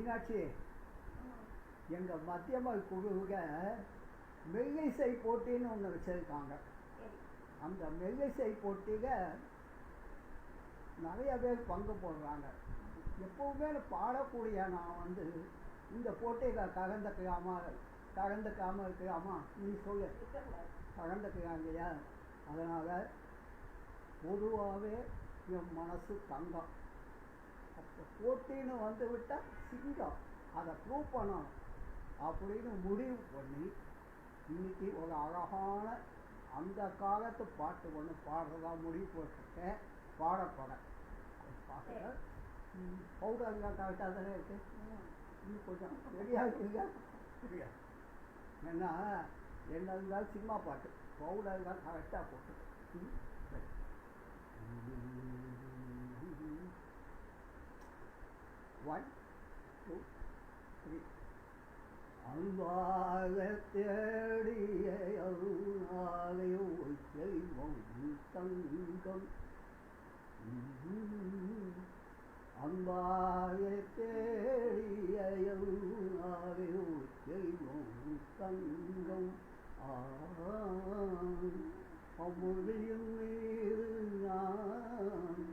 மீனாட்சி, எங்கள் மத்தியம குழுவுக மெல்லிசை போட்டின்னு ஒன்று வச்சுருக்காங்க. அந்த மெல்லிசை போட்டிக நிறைய பேர் பங்கு போடுறாங்க. எப்போவுமே பாடக்கூடிய நான் வந்து இந்த போட்டியில் கலந்துக்காமல் இருக்கலாமா? நீ சொல்லு. கலந்துக்கலாம் இல்லையா? அதனால் பொதுவாகவே என் மனசு தங்கம். அப்போ போட்டின்னு வந்து விட்டால் சிங்கம், அதை ப்ரூவ் பண்ணணும் அப்படின்னு முடிவு பண்ணி இன்னைக்கு ஒரு அழகான அந்த காலத்து பாட்டு ஒன்று பாடுறதா முடிவு போட்டிருக்கேன். பாடப்போகிறேன். பாடுற பவுடர்லாம் கரெக்டாக தானே இருக்கு. இன்னும் கொஞ்சம் ரெடியாக இருக்குங்க. சரியா? ஏன்னா என்ன இருந்தாலும் சினிமா பாட்டு பவுடர்லாம் கரெக்டாக போட்டு. சரி. One two three. அன்பாக தேடிய அருளாலையோ செல்வம் தங்கம். அன்பாக தேடிய அருளாலையோ செல்வம் தங்கம். அமுதியின் மீது நான்,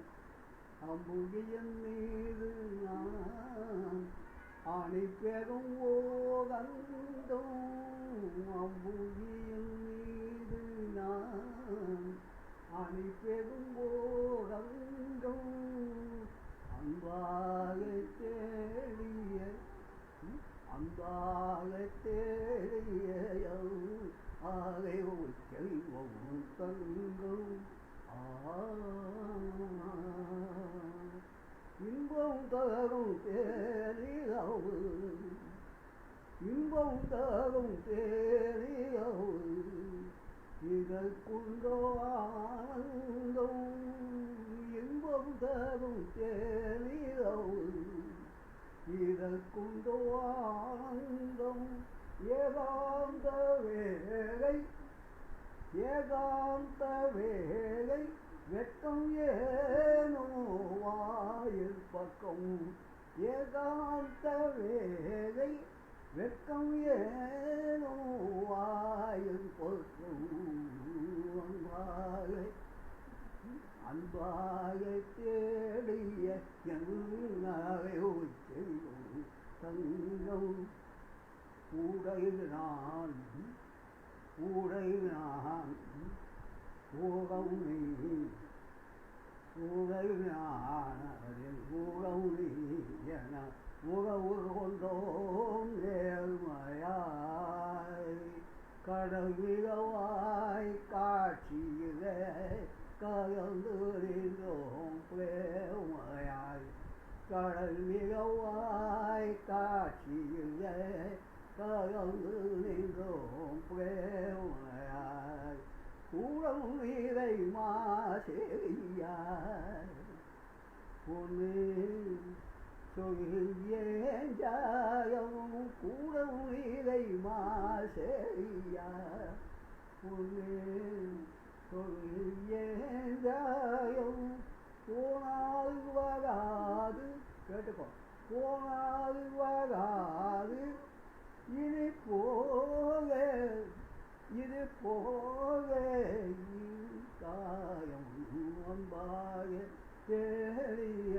அமுதியின் மீது நான் ஆணி பெறும் ஓகந்தம். அம்புகியின் மீது நான் ஆணி பெறும் ஓகந்தம். அன்பாக தேடிய, அன்பாக தேடிய ஆலையோ செல்வம் தங்கம். இன்பம் தரும் தேனிலவு, இன்பம் தரும் தேனிலவு, இதற்குண்டோ ஆனந்தம். இன்பம் தரும் தேனிலவு, இதற்குண்டோ ஆனந்தம். ஏகாந்த வேலை, ஏகாந்த வேலை, வெட்கம் ஏனோ வாயில் பக்கம். ஏகாந்த வேலை, வெட்கம் ஏனோ வாயில் பக்கம். அன்பாக, அன்பாக தேடிய என்னாலையோ செய்யும் தங்கம். கூடையில் நான், கூடையில் நான் ஊகம் நீ, ஊகையில் நான் அதில் ஊகம் நீ என உறவு கொண்டோம் நேர்மையாய். கடல் மிகவாய் காட்சியிலே கலந்து நின்றோம் பிரேமையாய். கடல் மிகவாய் காட்சியிலே கலந்து நின்றோம் பிரேமையாய். கூடம் நீரை மாசெய்யாய். பொண்ணு சொல்லியேன் ஜாயம். கூடம் நீரை மாசெய்யாய். பொண்ணு சொல்லியேன் ஜாயம். போனால் வராது, கேட்டுக்கோ, போனால் வராது இனி போக, இது போக காயம். அன்பாக தேடிய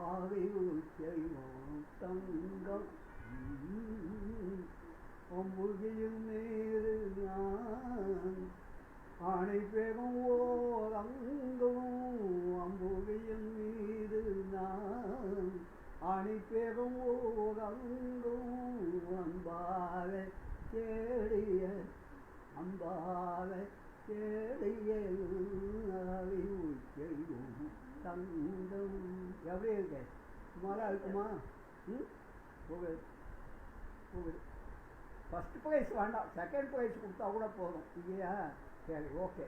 ஆவியில் செய்வோம் தங்கம். அம்புகியின் மீது நான் ஆணை பெறும் ஓரங்கும். அம்புகியின் மீது நான் ஆணை பெறும் ஓரங்கும். அன்பாக தேடிய, அன்பாக தேடிய செய்வோம் தங்கம். எப்படி இருக்கு? சுமாராக இருக்குமா? போகுது போகுது. ஃபஸ்ட் ப்ரைஸ் வேண்டாம், செகண்ட் ப்ரைஸ் கொடுத்தா கூட போதும் இல்லையா? சரி, ஓகே.